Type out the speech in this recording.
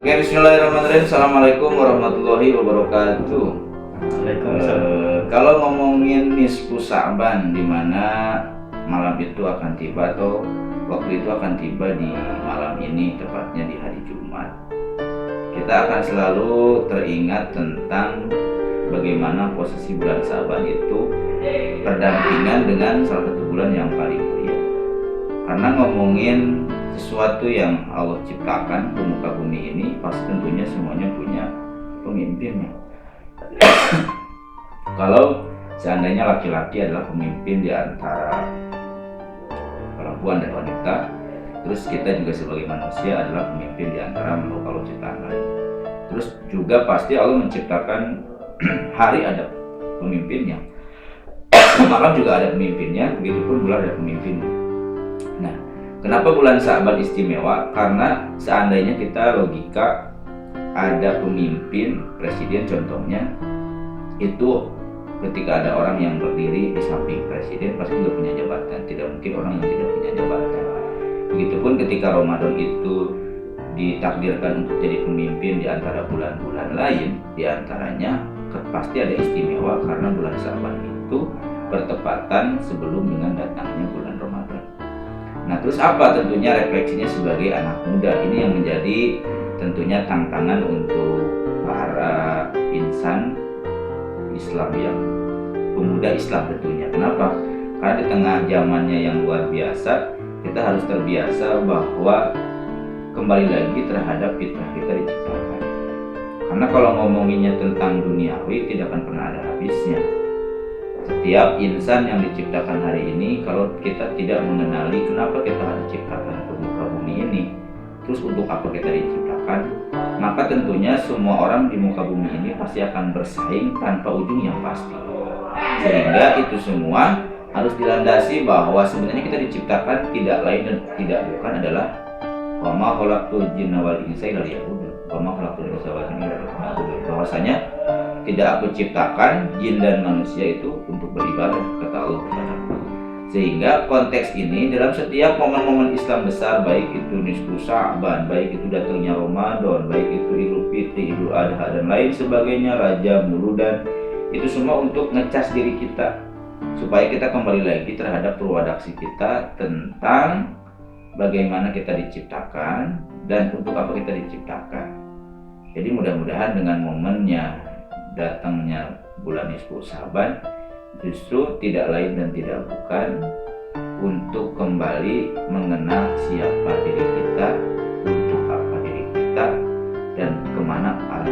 Oke, bismillahirrahmanirrahim. Assalamualaikum warahmatullahi wabarakatuh. Kalau ngomongin nisfu Sa'ban, di mana malam itu akan tiba atau waktu itu akan tiba di malam ini, tepatnya di hari Jumat, kita akan selalu teringat tentang bagaimana posisi bulan Sa'ban itu berdampingan dengan salah satu bulan yang paling mulia. Karena ngomongin sesuatu yang Allah ciptakan di muka bumi ini, pasti tentunya semuanya punya pemimpinnya. Kalau seandainya laki-laki adalah pemimpin di antara perempuan dan wanita, terus kita juga sebagai manusia adalah pemimpin di antara makhluk Allah ciptaan lain. Terus juga pasti Allah menciptakan hari ada pemimpinnya, malam juga ada pemimpinnya, begitupun bulan ada pemimpinnya. Nah, kenapa bulan Sa'ban istimewa? Karena seandainya kita logika ada pemimpin, presiden contohnya, itu ketika ada orang yang berdiri di samping presiden pasti sudah punya jabatan. Tidak mungkin orang yang tidak punya jabatan. Begitupun ketika Ramadan itu ditakdirkan untuk jadi pemimpin di antara bulan-bulan lain, di antaranya pasti ada istimewa karena bulan Sa'ban itu bertepatan sebelum dengan datangnya bulan Ramadan. Nah, terus apa tentunya refleksinya sebagai anak muda ini yang menjadi tentunya tantangan untuk para insan Islam yang pemuda Islam tentunya. Kenapa? Karena di tengah zamannya yang luar biasa, kita harus terbiasa bahwa kembali lagi terhadap fitrah kita diciptakan. Karena kalau ngomonginnya tentang duniawi tidak akan pernah ada habisnya. Setiap insan yang diciptakan hari ini, kalau kita tidak mengenali kenapa kita diciptakan ke muka bumi ini, terus untuk apa kita diciptakan, maka tentunya semua orang di muka bumi ini pasti akan bersaing tanpa ujung yang pasti. Sehingga itu semua harus dilandasi bahwa sebenarnya kita diciptakan tidak lain dan tidak bukan adalah wa ma khalaqtul jinna wal insa illa liya'budun. Wa ma khalaqtul insa wal jinna illa liya'budun. Bahwasanya tidak aku ciptakan jin dan manusia itu untuk beribadah, kata Allah kepadaku. Sehingga konteks ini dalam setiap momen-momen Islam besar, baik itu nisfu Sa'ban, baik itu datangnya Ramadan, baik itu Idul Fitri, Idul Adha dan lain sebagainya, Rajab, Muludan, itu semua untuk ngecas diri kita supaya kita kembali lagi terhadap purwadaksi kita tentang bagaimana kita diciptakan dan untuk apa kita diciptakan. Jadi mudah-mudahan dengan momennya datangnya bulan nisfu Sa'ban justru tidak lain dan tidak bukan untuk kembali mengenal siapa diri kita, untuk apa diri kita, dan kemana arah